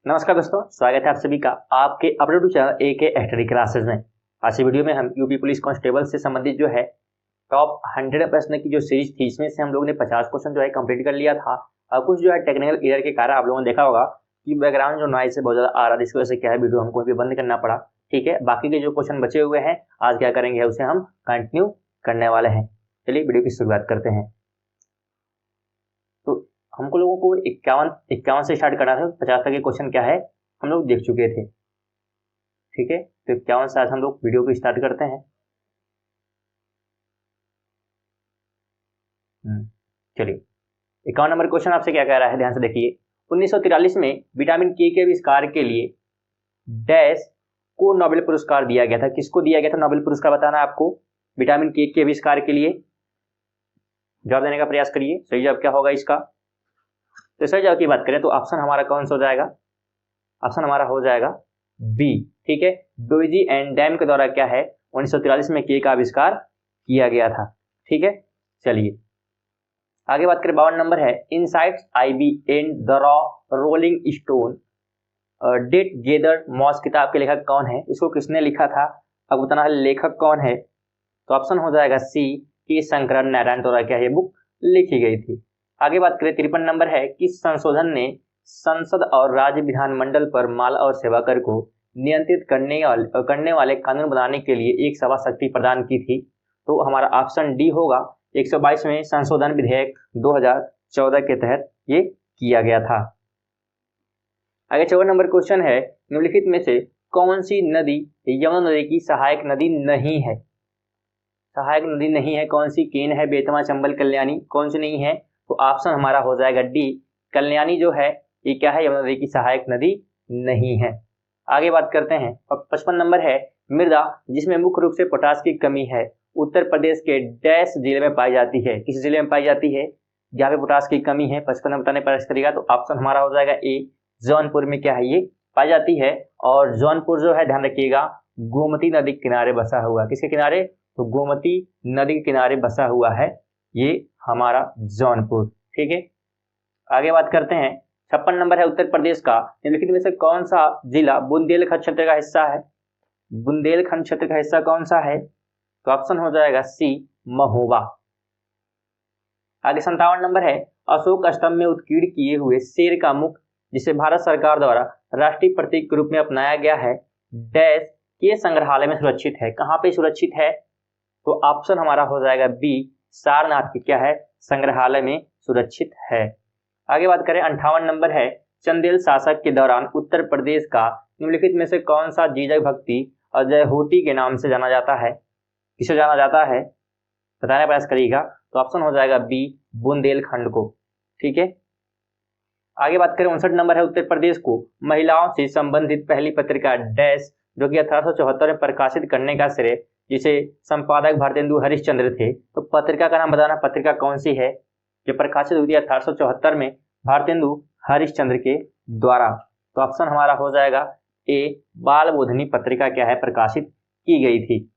नमस्कार दोस्तों, स्वागत है आप सभी का आपके upload channel AK study classes में। आज की वीडियो में हम यूपी पुलिस कांस्टेबल से संबंधित जो है टॉप 100 प्रश्न की जो सीरीज थी, इसमें से हम लोगों ने 50 क्वेश्चन जो है कंप्लीट कर लिया था। और कुछ जो है टेक्निकल एरर के कारण आप लोगों ने देखा होगा कि बैकग्राउंड जो नॉइज है बहुत ज़्यादा आ रहा है, जिसकी वजह से क्या है वीडियो हमको भी बंद करना पड़ा। ठीक है, बाकी के जो क्वेश्चन बचे हुए हैं आज क्या करेंगे, उसे हम कंटिन्यू करने वाले हैं। चलिए वीडियो की शुरुआत करते हैं। तो हमको लोगों को 51 से स्टार्ट करना था। 50 तक के क्वेश्चन क्या है हम लोग देख चुके थे। ठीक है, तो 51 से आज हम लोग वीडियो को स्टार्ट करते हैं। चलिए 51 नंबर क्वेश्चन आपसे क्या कह रहा है, ध्यान से देखिए। 1943 में विटामिन के आविष्कार के लिए डैश को नोबेल पुरस्कार दिया गया था। किसको दिया गया था नोबेल पुरस्कार, बताना है आपको। विटामिन के आविष्कार के लिए जवाब देने का प्रयास करिए। सही जवाब क्या होगा इसका? तो सही जवाब की बात करें तो ऑप्शन हमारा कौन सा हो जाएगा? ऑप्शन हमारा हो जाएगा बी। ठीक है, डोइजी एंड डैम के द्वारा क्या है 1943 में के का आविष्कार किया गया था। ठीक है, चलिए आगे बात करें। 52 नंबर है, इनसाइड्स आईबी एंड द रॉ rolling stone that gather moss किताब के लेखक कौन है? इसको किसने लिखा था, अब बताना है लेखक कौन है। तो ऑप्शन हो जाएगा सी के शंकरन नारायण द्वारा क्या है बुक लिखी गई थी। आगे बात करें 53 नंबर है, किस संशोधन ने संसद और राज्य विधानमंडल पर माल और सेवा कर को नियंत्रित करने वाले कानून बनाने के लिए एक सभा शक्ति प्रदान की थी? तो हमारा ऑप्शन डी होगा। 122वें संशोधन विधेयक 2014 के तहत ये किया गया था। आगे 54 नंबर क्वेश्चन है, निम्नलिखित में से कौन सी नदी यमुना नदी की सहायक नदी नहीं है? सहायक नदी नहीं है कौन सी? केन है, बेतवा, चंबल, कल्याणी, कौन सी नहीं है? तो ऑप्शन हमारा हो जाएगा डी, कल्याणी जो है ये क्या है यमुना नदी की सहायक नदी नहीं है। आगे बात करते हैं। 55 नंबर है, मृदा जिसमें मुख्य रूप से पोटास की कमी है उत्तर प्रदेश के डैश जिले में पाई जाती है। किस जिले में पाई जाती है जहाँ पे पोटास की कमी है? 55 में बताने प्रयास करेगा तो ऑप्शन हमारा हो जाएगा ए, जौनपुर में क्या है ये पाई जाती है। और जौनपुर जो है ध्यान रखिएगा गोमती नदी के किनारे बसा हुआ। किसके किनारे? तो गोमती नदी के किनारे बसा हुआ है ये हमारा जौनपुर। ठीक है, आगे बात करते हैं। 56 नंबर है, उत्तर प्रदेश का निम्नलिखित में से कौन सा जिला बुंदेलखंड क्षेत्र का हिस्सा है? बुंदेलखंड क्षेत्र का हिस्सा कौन सा है? तो ऑप्शन हो जाएगा सी, महोबा। आगे 57 नंबर है, अशोक स्तंभ में उत्कीर्ण किए हुए शेर का मुख जिसे भारत सरकार द्वारा राष्ट्रीय प्रतीक के रूप में अपनाया गया है डैश के संग्रहालय में सुरक्षित है। कहाँ पे सुरक्षित है? तो ऑप्शन हमारा हो जाएगा बी, सारनाथ के क्या है संग्रहालय में सुरक्षित है। आगे बात करें 58 नंबर है, चंदेल शासक के दौरान उत्तर प्रदेश का निम्नलिखित में से कौन सा जीजक भक्ति अजय होटी के नाम से जाना जाता है? किसे जाना जाता है बताने का प्रयास करिएगा। तो ऑप्शन हो जाएगा बी, बुंदेलखंड को। ठीक है, आगे बात करें 59 नंबर है, उत्तर प्रदेश को महिलाओं से संबंधित पहली पत्रिका डैश जो कि 1874 में प्रकाशित करने का श्रेय जिसे संपादक भारतेंदु हरिश्चंद्र थे। तो पत्रिका का नाम बताना, पत्रिका कौन सी है जो प्रकाशित हुई थी 1874 में भारतेंदु हरिश्चंद्र के द्वारा? तो ऑप्शन हमारा हो जाएगा ए, बाल बोधनी पत्रिका क्या है प्रकाशित की गई थी।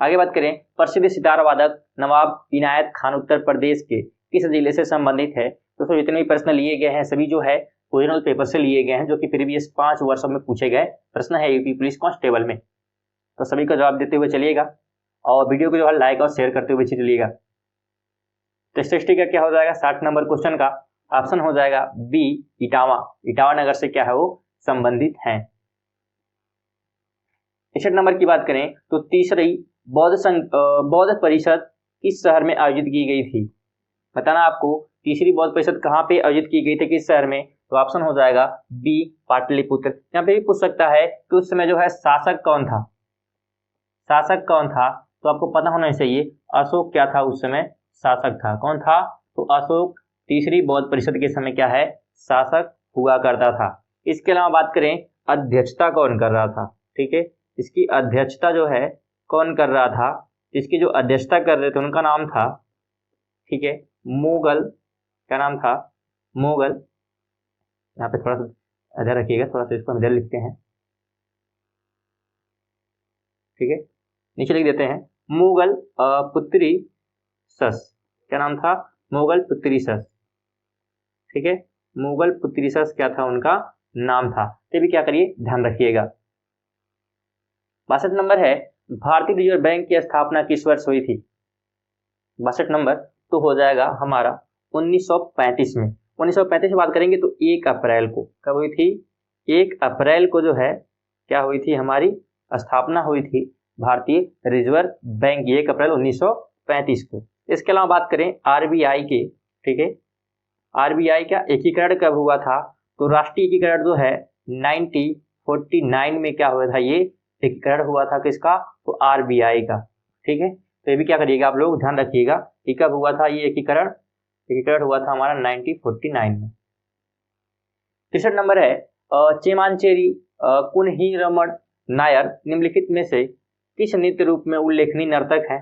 आगे बात करें, प्रसिद्ध सितार वादक नवाब इनायत खान उत्तर प्रदेश के किस जिले से संबंधित है? तो जितने भी प्रश्न लिए गए हैं सभी जो है ओरिजिनल पेपर से लिए गए हैं, जो कि प्रीवियस 5 वर्षों में पूछे गए प्रश्न है यूपी पुलिस कांस्टेबल में। तो सभी का जवाब देते हुए चलिएगा और वीडियो को जो है लाइक और शेयर करते हुए चलिएगा। तो स्टेटिस्टिक का क्या हो जाएगा 60 नंबर क्वेश्चन का ऑप्शन हो जाएगा बी, इटावा। इटावा नगर से क्या है वो संबंधित है। 61 नंबर की बात करें तो तीसरी बौद्ध परिषद किस शहर में आयोजित की गई थी? बताना आपको तीसरी बौद्ध परिषद कहाँ पे आयोजित की गई थी, किस शहर में? तो ऑप्शन हो जाएगा बी, पाटलिपुत्र। यहाँ पे भी पूछ सकता है कि उस समय जो है शासक कौन था, शासक कौन था? तो आपको पता होना चाहिए अशोक क्या था उस समय शासक था। कौन था? तो अशोक तीसरी बौद्ध परिषद के समय क्या है शासक हुआ करता था। इसके अलावा बात करें अध्यक्षता कौन कर रहा था? ठीक है, इसकी अध्यक्षता जो है कौन कर रहा था? इसकी जो अध्यक्षता कर रहे थे उनका नाम था, ठीक है, मुगल। क्या नाम था? मुगल। यहाँ पे थोड़ा सा इधर रखिएगा, थोड़ा सा इसको इधर लिखते हैं। ठीक है, नीचे लिख देते हैं मुगल पुत्री सस। क्या नाम था? मुगल पुत्री सस। ठीक है, मुगल पुत्रिसस क्या था उनका नाम था। ये भी क्या करिए ध्यान रखिएगा। 62 नंबर है भारतीय रिजर्व बैंक की स्थापना किस वर्ष हुई थी। 62 नंबर तो हो जाएगा हमारा 1935 में। 1935 में बात करेंगे तो 1 अप्रैल को कब हुई थी, 1 अप्रैल को जो है क्या हुई थी, हमारी स्थापना हुई थी भारतीय रिजर्व बैंक की 1 अप्रैल 1935 को। इसके अलावा बात करें आरबीआई के, ठीक है, आरबीआई का एकीकरण कब हुआ था, तो राष्ट्रीय एकीकरण जो है 1949 में क्या हुआ था, ये एकीकरण हुआ था किसका, तो आरबीआई का। ठीक है, तो ये भी क्या करिएगा आप लोग ध्यान रखिएगा कि कब हुआ था ये एकीकरण, एकीकरण हुआ था हमारा 1949 में। 63 नंबर है चेमांचेरी कुन्हीरमण नायर निम्नलिखित में से किस नृत्य रूप में उल्लेखनीय नर्तक है।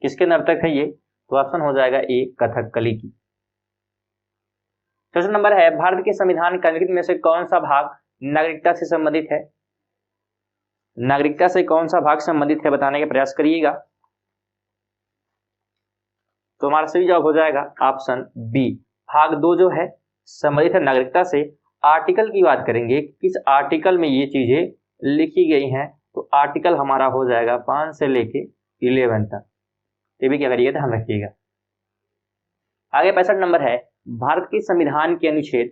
किसके नर्तक है ये, तो ऑप्शन हो जाएगा ए कथकली की। 64 नंबर है भारत के संविधान का निम्नलिखित में से कौन सा भाग नागरिकता से संबंधित है। नागरिकता से कौन सा भाग संबंधित है बताने का प्रयास करिएगा। तो हमारा सही जवाब हो जाएगा ऑप्शन बी, भाग 2 जो है संबंधित है नागरिकता से। आर्टिकल की बात करेंगे, किस आर्टिकल में ये चीजें लिखी गई हैं, तो आर्टिकल हमारा हो जाएगा 5 से लेके 11 तक। ये भी क्या करिएगा ध्यान रखिएगा। आगे 65 नंबर है भारत के संविधान के अनुच्छेद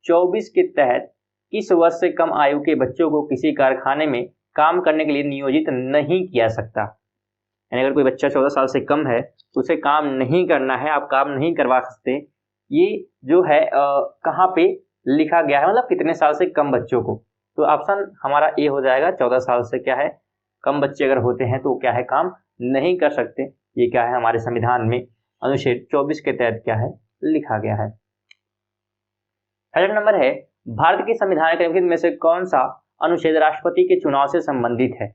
24 के तहत किस वर्ष से कम आयु के बच्चों को किसी कारखाने में काम करने के लिए नियोजित नहीं किया सकता। यानी अगर कोई बच्चा 14 साल से कम है तो उसे काम नहीं करना है, आप काम नहीं करवा सकते। ये जो है कहाँ पे लिखा गया है, मतलब कितने साल से कम बच्चों को, तो ऑप्शन हमारा ए हो जाएगा 14 साल से क्या है कम बच्चे अगर होते हैं तो क्या है काम नहीं कर सकते। ये क्या है हमारे संविधान में अनुच्छेद 24 के तहत क्या है लिखा गया है। अगला नंबर है भारत के संविधान के निम्नलिखित में से कौन सा अनुच्छेद राष्ट्रपति के चुनाव से संबंधित है,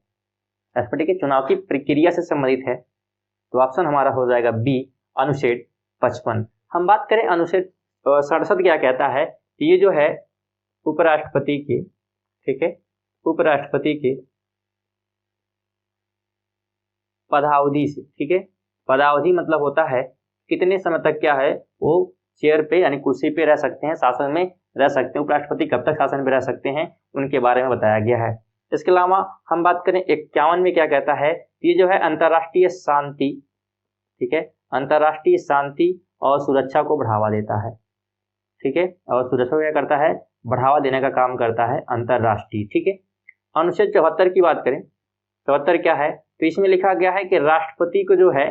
राष्ट्रपति के चुनाव की प्रक्रिया से संबंधित है, तो ऑप्शन हमारा हो जाएगा बी अनुच्छेद 55। हम बात करें अनुच्छेद 67 क्या कहता है, ये जो है उपराष्ट्रपति के, ठीक है, उपराष्ट्रपति के पदावधि से, ठीक है, पदावधि मतलब होता है कितने समय तक क्या है वो चेयर पे यानी कुर्सी पे रह सकते हैं, शासन में रह सकते हैं। उपराष्ट्रपति कब तक शासन में रह सकते हैं उनके बारे में बताया गया है। इसके अलावा हम बात करें 51 में क्या कहता है, ये जो है अंतर्राष्ट्रीय शांति, ठीक है, अंतर्राष्ट्रीय शांति और सुरक्षा को बढ़ावा देता है, ठीक है, और सुरक्षा क्या करता है बढ़ावा देने का काम करता है अंतर्राष्ट्रीय। ठीक है, अनुच्छेद 74 की बात करें, 74 क्या है, तो इसमें लिखा गया है कि राष्ट्रपति को जो है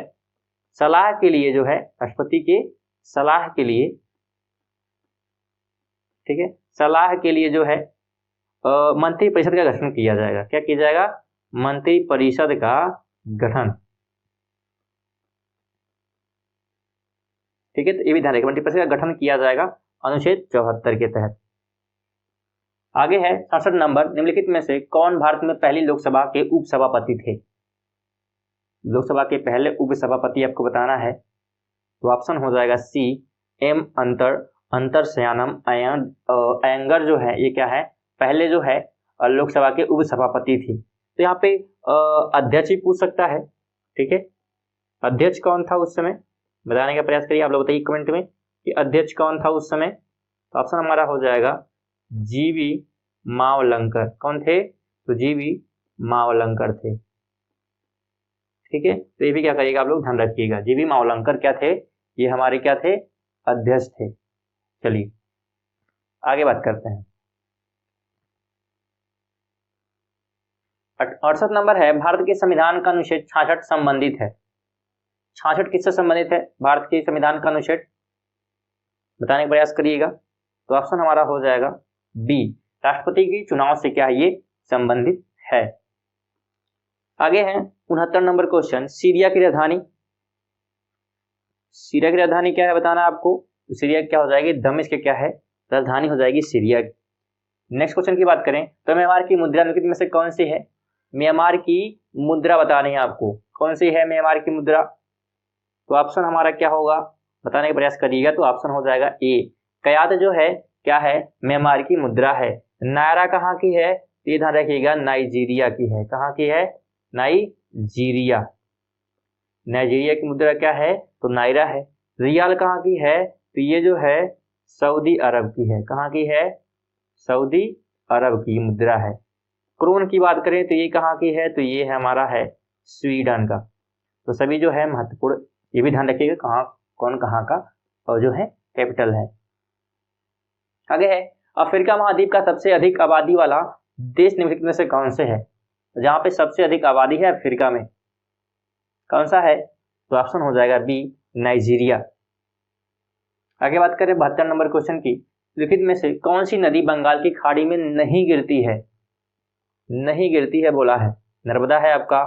सलाह के लिए, जो है राष्ट्रपति के सलाह के लिए, ठीक है, सलाह के लिए जो है मंत्री परिषद का गठन किया जाएगा। क्या किया जाएगा, मंत्री परिषद का गठन, ठीक है, तो ये भी ध्यान रखिए मंत्री परिषद का गठन किया जाएगा अनुच्छेद 74 के तहत। आगे है 67 नंबर, निम्नलिखित में से कौन भारत में पहली लोकसभा के उपसभापति थे। लोकसभा के पहले उपसभापति आपको बताना है, तो ऑप्शन हो जाएगा सी एम अंतरशयानम अयंगर जो है ये क्या है पहले जो है लोकसभा के उपसभापति थी। तो यहाँ पे अध्यक्ष ही पूछ सकता है, ठीक है, अध्यक्ष कौन था उस समय बताने का प्रयास करिए। आप लोग बताइए कमेंट में कि अध्यक्ष कौन था उस समय, तो ऑप्शन हमारा हो जाएगा जीवी मावलंकर। कौन थे, तो जीवी मावलंकर थे, ठीक है, तो ये भी क्या करिएगा आप लोग ध्यान रखिएगा, जीवी मावलंकर क्या थे, ये हमारे क्या थे अध्यक्ष थे। चलिए आगे बात करते हैं। 68 नंबर है भारत के संविधान का अनुच्छेद 66 संबंधित है। 66 किससे संबंधित है, भारत के संविधान का अनुच्छेद बताने का प्रयास करिएगा। तो ऑप्शन हमारा हो जाएगा बी, राष्ट्रपति के चुनाव से क्या है ये संबंधित है। आगे है 69 नंबर क्वेश्चन, सीरिया की राजधानी, सीरिया की राजधानी क्या है बताना आपको। सीरिया क्या हो जाएगी, दमिश्क क्या है राजधानी हो जाएगी सीरिया। नेक्स्ट क्वेश्चन की बात करें तो म्यांमार की मुद्रा निम्नलिखित में से कौन सी है। म्यांमार की मुद्रा बतानी है आपको, कौन सी है म्यांमार की मुद्रा, तो ऑप्शन हमारा क्या होगा बताने का प्रयास करिएगा। तो ऑप्शन हो जाएगा ए, कयात जो है क्या है म्यांमार की मुद्रा है। नायरा कहाँ की है, ये ध्यान रखिएगा नाइजीरिया की है। कहाँ की है, नाइजीरिया, नाइजीरिया की मुद्रा क्या है तो नायरा है। रियाल कहाँ की है, तो ये जो है सऊदी अरब की है। कहाँ की है? सऊदी अरब की मुद्रा है। क्रोन की बात करें तो ये कहाँ की है? तो ये है हमारा है स्वीडन का। तो सभी जो है महत्वपूर्ण, ये भी ध्यान रखिएगा कहाँ कौन कहाँ का और जो है कैपिटल है। आगे है, अफ्रीका महाद्वीप का सबसे अधिक आबादी वाला देश निम्नलिखित में से कौन से है? जहाँ पे सबसे अधिक आबादी है अफ्रीका में, कौन सा है? तो ऑप्शन हो जाएगा बी, नाइजीरिया। आगे बात करें 72 नंबर क्वेश्चन की, लिखित में से कौन सी नदी बंगाल की खाड़ी में नहीं गिरती है? नहीं गिरती है बोला है। नर्मदा है आपका,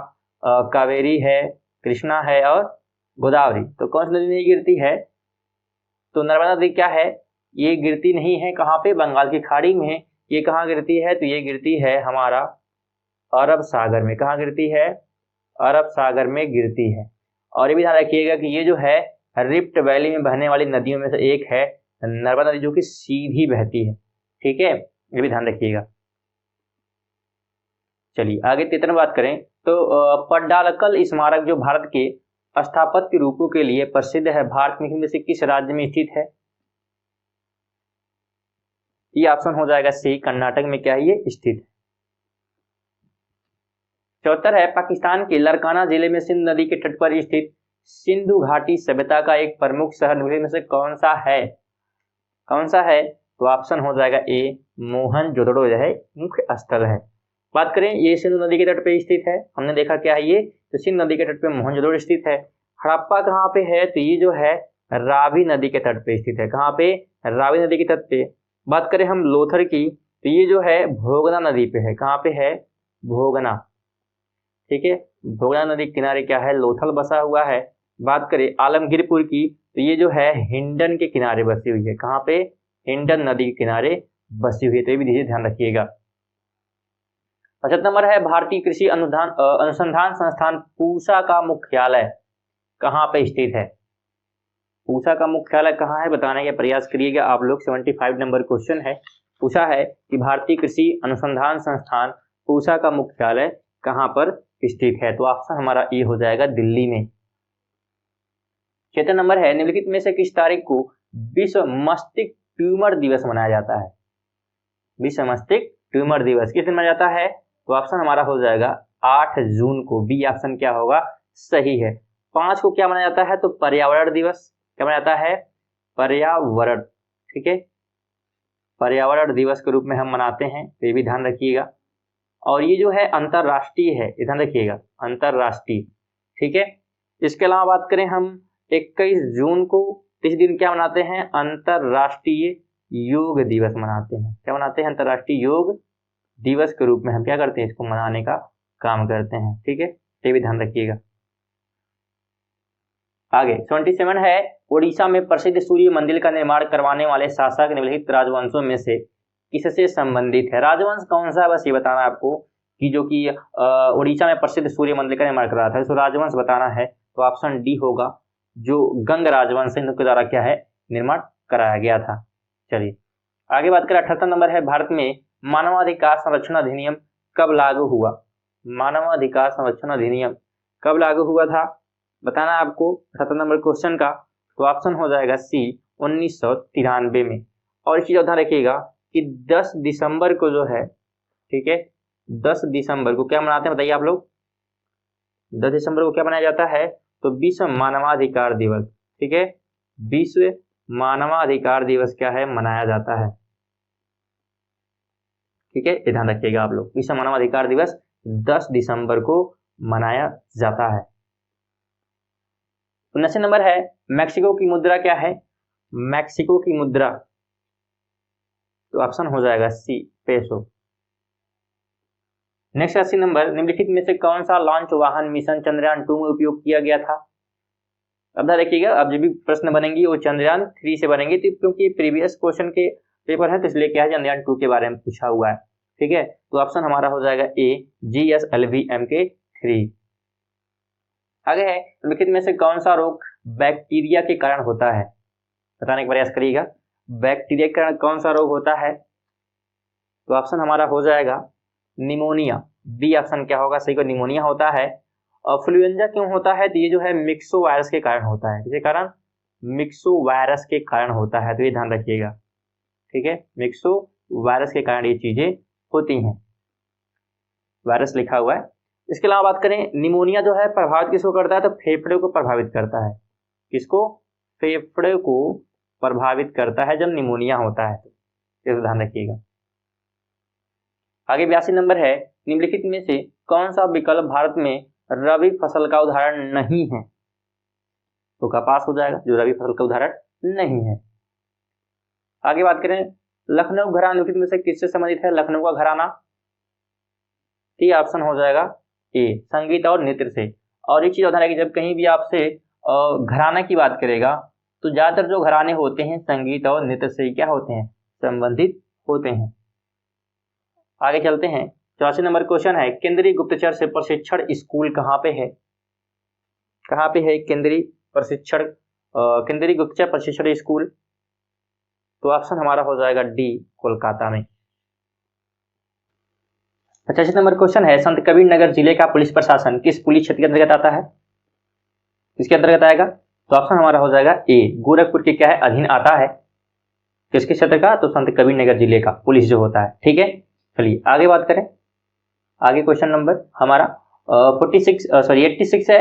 कावेरी है, कृष्णा है और गोदावरी। तो कौन सी नदी नहीं गिरती है? तो नर्मदा नदी क्या है? ये गिरती नहीं है। कहाँ पे? बंगाल की खाड़ी में। ये कहाँ गिरती है? तो ये गिरती है हमारा अरब सागर में। कहाँ गिरती है? अरब सागर में गिरती है। और ये भी ध्यान रखिएगा कि ये जो है रिफ्ट वैली में बहने वाली नदियों में से एक है नर्मदा नदी, जो कि सीधी बहती है। ठीक है, ये भी ध्यान रखिएगा। चलिए आगे 73 बात करें तो पड्डालकल स्मारक जो भारत के स्थापत्य रूपों के लिए प्रसिद्ध है, भारत में से किस राज्य में स्थित है? ये ऑप्शन हो जाएगा सी, कर्नाटक में क्या है ये स्थित है। 74 है, पाकिस्तान के लरकाना जिले में सिंध नदी के तट पर स्थित सिंधु घाटी सभ्यता का एक प्रमुख शहर निम्नलिखित में से कौन सा है? कौन सा है? तो ऑप्शन हो जाएगा ए, मोहनजोदड़ो जो है मुख्य स्थल है। बात करें, ये सिंधु नदी के तट पे स्थित है। हमने देखा क्या है ये, तो सिंधु नदी के तट पे मोहनजोदड़ो स्थित है। हड़प्पा कहाँ पे है? तो ये जो है रावी नदी के तट पे स्थित है। कहाँ पे? रावी नदी के तट पे। बात करें हम लोथर की, तो ये जो है भोगना नदी पे है। कहाँ पे है? भोगना। ठीक है, भोगना नदी के किनारे क्या है? लोथल बसा हुआ है। बात करें आलमगीरपुर की, तो ये जो है हिंडन के किनारे बसी हुई है। कहाँ पे? हिंडन नदी के किनारे बसी हुई है। तो ये भी ध्यान रखिएगा। 75 नंबर है, भारतीय कृषि अनुसंधान संस्थान पूसा का मुख्यालय कहाँ पे स्थित है? पूसा का मुख्यालय कहाँ है बताने का प्रयास करिएगा आप लोग। 75 नंबर क्वेश्चन है, पूछा है कि भारतीय कृषि अनुसंधान संस्थान पूसा का मुख्यालय कहाँ पर स्थित है? तो ऑप्शन हमारा ए हो जाएगा दिल्ली में। 76 नंबर है, निम्नलिखित में से किस तारीख को विश्व मस्तिष्क ट्यूमर दिवस मनाया जाता है? विश्व मस्तिष्क ट्यूमर दिवस किस दिन मनाया जाता है? तो ऑप्शन हमारा हो जाएगा 8 जून को। बी ऑप्शन क्या होगा? सही है। 5 को क्या मनाया जाता है? तो पर्यावरण दिवस। क्या मनाया जाता है? पर्यावरण। ठीक है, पर्यावरण दिवस के रूप में हम मनाते हैं, तो ये भी ध्यान रखिएगा। और ये जो है अंतरराष्ट्रीय है, ध्यान रखिएगा, अंतरराष्ट्रीय। ठीक है, इसके अलावा बात करें हम 21 जून को, इस दिन क्या मनाते हैं? अंतरराष्ट्रीय योग दिवस मनाते हैं। क्या मनाते हैं? अंतरराष्ट्रीय योग दिवस के रूप में हम क्या करते हैं? इसको मनाने का काम करते हैं। ठीक है, ये भी ध्यान रखिएगा। आगे 77 है, ओडिशा में प्रसिद्ध सूर्य मंदिर का निर्माण करवाने वाले शासक निम्नलिखित राजवंशों में से किससे संबंधित है? राजवंश कौन सा है बस ये बताना है आपको, कि जो कि ओडिशा में प्रसिद्ध सूर्य मंदिर का निर्माण करा था, इसको राजवंश बताना है। तो ऑप्शन डी होगा, जो गंग राजवंश इनके द्वारा क्या है निर्माण कराया गया था। चलिए आगे बात करें 78 नंबर है, भारत में मानवाधिकार संरक्षण अधिनियम कब लागू हुआ? मानवाधिकार संरक्षण अधिनियम कब लागू हुआ था बताना है आपको 78 नंबर क्वेश्चन का। तो ऑप्शन हो जाएगा सी, 1993 में। और इस चीज ध्यान रखिएगा कि 10 दिसंबर को जो है, ठीक है, 10 दिसंबर को क्या मनाते हैं बताइए आप लोग? 10 दिसंबर को क्या मनाया जाता है? तो विश्व मानवाधिकार दिवस। ठीक है, विश्व मानवाधिकार दिवस क्या है? मनाया जाता है। ठीक है, ये ध्यान रखिएगा आप लोग, विश्व मानवाधिकार दिवस 10 दिसंबर को मनाया जाता है। 79 नंबर है, मैक्सिको की मुद्रा क्या है? मैक्सिको की मुद्रा, तो ऑप्शन हो जाएगा सी, पेसो। नेक्स्ट 80 नंबर, निम्नलिखित में से कौन सा लॉन्च वाहन मिशन चंद्रयान 2 में उपयोग किया गया था? अब ध्यान रखिएगा, अब जो भी प्रश्न बनेंगे वो चंद्रयान 3 से बनेंगे, तो क्योंकि प्रीवियस क्वेश्चन के पेपर है तो इसलिए क्या है चंद्रयान 2 के बारे में पूछा हुआ है। ठीक है, तो ऑप्शन हमारा हो जाएगा ए, GSLV-MK3। आगे है, निम्नलिखित में से कौन सा रोग बैक्टीरिया के कारण होता है? बताने का प्रयास करिएगा, बैक्टीरिया के कारण कौन सा रोग होता है? तो ऑप्शन हमारा हो जाएगा निमोनिया। बी ऑप्शन क्या होगा सही को? निमोनिया होता है। और फ्लुएंजा क्यों होता है? तो ये जो है मिक्सो वायरस के कारण होता है। किसके कारण? मिक्सो वायरस के कारण होता है, तो ये ध्यान रखिएगा, ठीक है। मिक्सो वायरस के कारण ये चीजें होती हैं, वायरस लिखा हुआ है। इसके अलावा बात करें, निमोनिया जो है प्रभावित किसको करता है, तो फेफड़े को प्रभावित करता है। किसको? फेफड़े को प्रभावित करता है जब निमोनिया होता है, तो ध्यान रखिएगा। आगे 82 नंबर है, निम्नलिखित में से कौन सा विकल्प भारत में रबी फसल का उदाहरण नहीं है? तो कपास हो जाएगा, जो रबी फसल का उदाहरण नहीं है। आगे बात करें, लखनऊ घराना निम्नलिखित में से किससे संबंधित है? लखनऊ का घराना, ये ऑप्शन हो जाएगा ए, संगीत और नृत्य से। और एक चीज ध्यान रखिए, जब कहीं भी आपसे घराना की बात करेगा तो ज्यादातर जो घराने होते हैं संगीत और नृत्य से क्या होते हैं? संबंधित होते हैं। आगे चलते हैं, 84 नंबर क्वेश्चन है, केंद्रीय गुप्तचर से प्रशिक्षण स्कूल कहाँ पे है? कहाँ पे है केंद्रीय गुप्तचर प्रशिक्षण स्कूल? तो ऑप्शन हमारा हो जाएगा डी, कोलकाता में। 85 नंबर क्वेश्चन है, संत कबीर नगर जिले का पुलिस प्रशासन किस पुलिस क्षेत्र के अंतर्गत आता है? किसके अंतर्गत आएगा? तो ऑप्शन हमारा हो जाएगा ए, गोरखपुर के क्या है? अधीन आता है। किसके क्षेत्र का? तो संत कबीर नगर जिले का पुलिस जो होता है, ठीक है। चलिए आगे बात करें, आगे क्वेश्चन नंबर हमारा 86 है,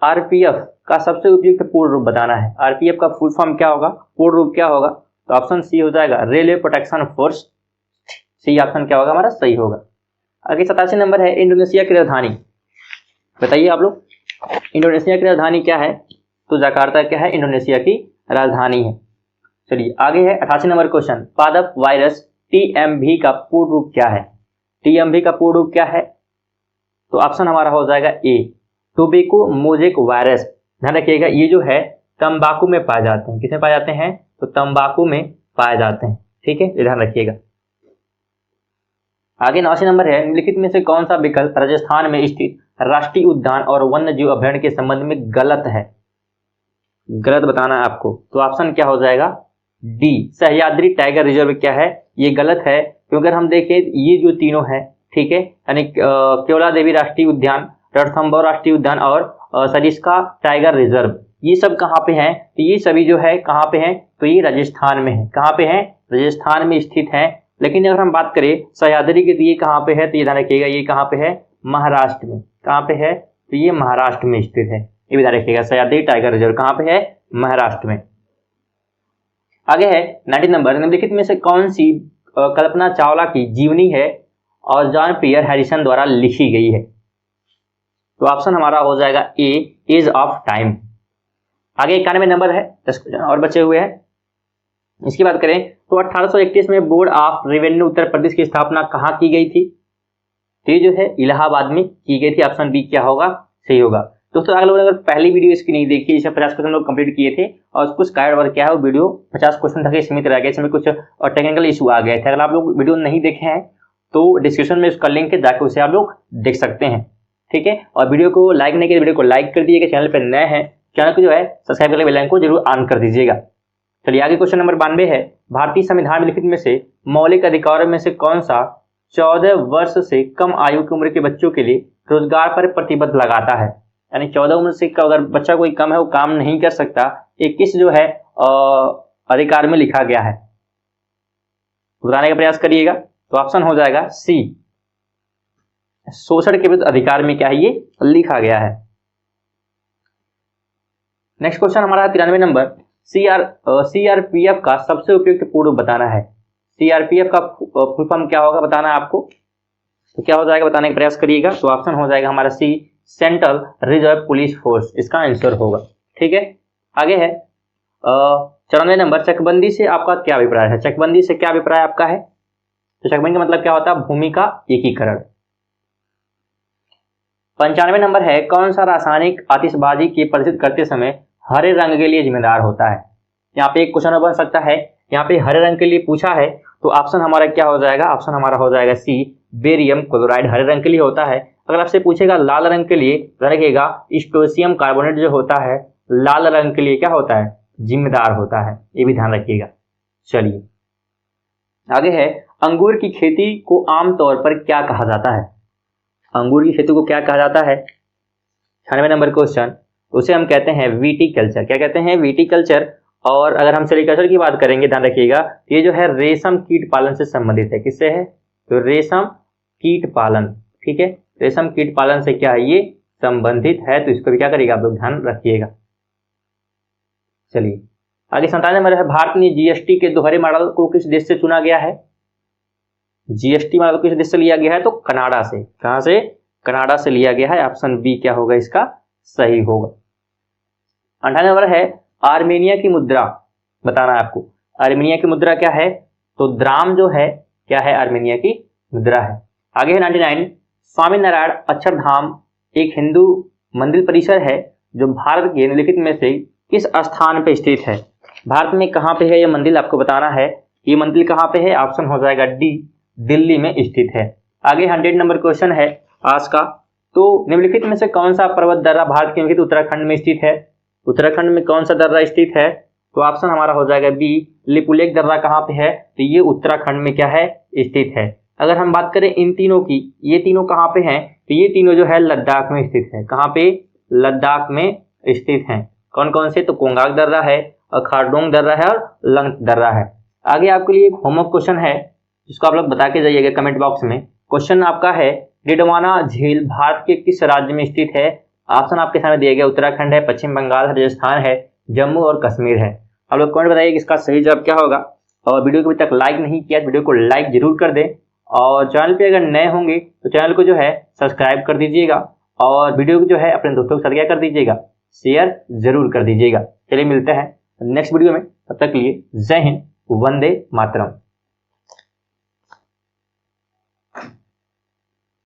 आरपीएफ का सबसे उपयुक्त पूर्ण रूप बताना है। आरपीएफ का फुल फॉर्म क्या होगा, पूर्ण रूप क्या होगा? तो ऑप्शन सी हो जाएगा, railway protection force. C option क्या होगा हमारा? सही होगा। आगे 87 नंबर है, इंडोनेशिया की राजधानी बताइए आप लोग, इंडोनेशिया की राजधानी क्या है? तो जकार्ता क्या है? इंडोनेशिया की राजधानी है। चलिए आगे है 88 नंबर क्वेश्चन, पादप वायरस टीएमवी का पूर्ण रूप क्या है? टीएमवी का पूर्ण रूप क्या है? तो ऑप्शन हमारा हो जाएगा ए, टोबैको मोजेक वायरस। ध्यान रखिएगा, ये जो है तंबाकू में पाए जाते हैं। किसमें पाए जाते हैं? तो तंबाकू में पाए जाते हैं, ठीक है, ध्यान रखिएगा। आगे 89 नंबर है, निम्नलिखित में से कौन सा विकल्प राजस्थान में स्थित राष्ट्रीय उद्यान और वन्य जीव अभ्यारण्य के संबंध में गलत है? गलत बताना है आपको। तो ऑप्शन क्या हो जाएगा? डी, सह्याद्री टाइगर रिजर्व क्या है? ये गलत है, क्योंकि अगर हम देखें ये जो तीनों है, ठीक है, यानी केवला देवी राष्ट्रीय उद्यान, रणथंभौर राष्ट्रीय उद्यान और सरिस्का टाइगर रिजर्व, ये सब कहाँ पे हैं? तो ये सभी जो है कहाँ पे हैं? तो ये राजस्थान में है। कहाँ पे हैं? राजस्थान में स्थित है। लेकिन अगर हम बात करें सह्याद्री की, तो ये कहाँ पे है? तो ये ध्यान रखिएगा, ये कहाँ पे है? महाराष्ट्र में। कहाँ पे है? तो ये महाराष्ट्र में स्थित है, ये भी ध्यान रखिएगा। सह्याद्री टाइगर रिजर्व कहाँ पे है? महाराष्ट्र में। आगे है 90 नंबर, निम्नलिखित में से कौन सी कल्पना चावला की जीवनी है और जॉन पियर हैरिसन द्वारा लिखी गई है? तो ऑप्शन हमारा हो जाएगा ए, एज ऑफ टाइम। आगे 91 नंबर है, 10 क्वेश्चन और बचे हुए हैं। इसकी बात करें तो 1831 में board of revenue Uttar Pradesh की स्थापना कहाँ की गई थी? तो ये जो है इलाहाबाद में की गई थी। ऑप्शन बी क्या होगा? सही होगा। दोस्तों अगर लोगों ने अगर पहली वीडियो इसकी नहीं देखी, इसमें 50 क्वेश्चन लोग कंप्लीट किए थे और कुछ गाइड वर्क क्या है, वो वीडियो 50 क्वेश्चन तक सीमित रह गया, इसमें कुछ टेक्निकल इशू आ गए थे। अगर आप लोग वीडियो नहीं देखे हैं तो डिस्क्रिप्शन में उसका लिंक है, जाकर उसे आप लोग देख सकते हैं, ठीक है। और वीडियो को लाइक नहीं किया, वीडियो को लाइक कर दीजिएगा। चैनल पर नए हैं, चैनल को जो है सब्सक्राइब करके बेल आइकन को जरूर ऑन कर दीजिएगा। चलिए आगे क्वेश्चन नंबर 92 है, भारतीय संविधान में लिखित में से मौलिक अधिकारों में से कौन सा 14 वर्ष से कम आयु की उम्र के बच्चों के लिए रोजगार पर प्रतिबंध लगाता है? यानी 14 उम्र से अगर बच्चा कोई कम है, वो काम नहीं कर सकता, एक किस जो है अधिकार में लिखा गया है? बताने का प्रयास करिएगा। तो ऑप्शन हो जाएगा सी, शोषण के विरुद्ध अधिकार में क्या है? ये लिखा गया है। नेक्स्ट क्वेश्चन हमारा 93 नंबर, सीआरपीएफ का सबसे उपयुक्त पूर्व बताना है। सीआरपीएफ का फुल फॉर्म क्या होगा बताना है आपको। तो क्या हो जाएगा बताने का प्रयास करिएगा। तो ऑप्शन हो जाएगा हमारा सी, सेंट्रल रिजर्व पुलिस फोर्स, इसका आंसर होगा, ठीक है। आगे है 94 नंबर, चकबंदी से आपका क्या अभिप्राय है? चकबंदी से क्या अभिप्राय आपका है? तो चकबंदी का मतलब क्या होता है? भूमि का एकीकरण। 95 नंबर है, कौन सा रासायनिक आतिशबाजी की प्रदर्शित करते समय हरे रंग के लिए जिम्मेदार होता है? यहाँ पे एक क्वेश्चन बन सकता है, यहाँ पे हरे रंग के लिए पूछा है, तो ऑप्शन हमारा क्या हो जाएगा? ऑप्शन हमारा हो जाएगा सी, बेरियम क्लोराइड हरे रंग के लिए होता है। अगर आपसे पूछेगा लाल रंग के लिए, रखिएगा स्टोसियम कार्बोनेट जो होता है लाल रंग के लिए क्या होता है? जिम्मेदार होता है, ये भी ध्यान रखिएगा। चलिए आगे है, अंगूर की खेती को आमतौर पर क्या कहा जाता है? अंगूर की खेती को क्या कहा जाता है? 96 नंबर क्वेश्चन, उसे हम कहते हैं विटीकल्चर। क्या कहते हैं? विटीकल्चर। और अगर हम सेरिकल्चर की बात करेंगे, ध्यान रखिएगा, ये जो है रेशम कीट पालन से संबंधित है। किससे है? तो रेशम कीट पालन, ठीक है, रेशम कीट पालन से क्या है, ये संबंधित है। तो इसको भी क्या करिएगा, आप लोग ध्यान रखिएगा। चलिए आगे 97 नंबर है, भारत में जीएसटी के दोहरे मॉडल को किस देश से चुना गया है? जीएसटी मॉडल किस देश से लिया गया है? तो कनाडा से। कहां से? कनाडा से लिया गया है। ऑप्शन बी क्या होगा इसका सही होगा। 98 नंबर है, आर्मेनिया की मुद्रा बताना है आपको। आर्मेनिया की मुद्रा क्या है? तो द्राम जो है क्या है, आर्मेनिया की मुद्रा है। आगे है 99, स्वामी नारायण अक्षरधाम एक हिंदू मंदिर परिसर है जो भारत के निम्नलिखित में से किस स्थान पे स्थित है? भारत में कहां पे है ये मंदिर, आपको बताना है। ये मंदिर कहां पे है? ऑप्शन हो जाएगा डी, दिल्ली में स्थित है। आगे 100 नंबर क्वेश्चन है आज का, तो निम्नलिखित में से कौन सा पर्वत दर्रा भारत के निम्नलिखित उत्तराखंड में स्थित है? उत्तराखंड में कौन सा दर्रा स्थित है? तो ऑप्शन हमारा हो जाएगा बी, लिपुलेख दर्रा कहां पे है? तो ये उत्तराखंड में क्या है, स्थित है। अगर हम बात करें इन तीनों की, ये तीनों कहां पे हैं? तो ये तीनों जो है लद्दाख में स्थित है। कहां पे? लद्दाख में स्थित हैं। कौन कौन से? तो कोंगाक दर्रा है, खारडोंग दर्रा है और लंग दर्रा है। आगे आपके लिए एक होमवर्क क्वेश्चन है जिसको आप लोग बता के जाइएगा कमेंट बॉक्स में। क्वेश्चन आपका है, डिडवाना झील भारत के किस राज्य में स्थित है? ऑप्शन आपके सामने दिए गए, उत्तराखंड है, पश्चिम बंगाल है, राजस्थान है, जम्मू और कश्मीर है। आप लोग कमेंट बताइए कि इसका सही जवाब क्या होगा। और वीडियो को अभी तक लाइक नहीं किया तो वीडियो को लाइक जरूर कर दें, और चैनल पे अगर नए होंगे तो चैनल को जो है सब्सक्राइब कर दीजिएगा, और वीडियो को जो है अपने दोस्तों के साथ क्या कर दीजिएगा, शेयर जरूर कर दीजिएगा। चलिए मिलते हैं नेक्स्ट वीडियो में, तब तक के लिए जय हिंद, वंदे मातरम।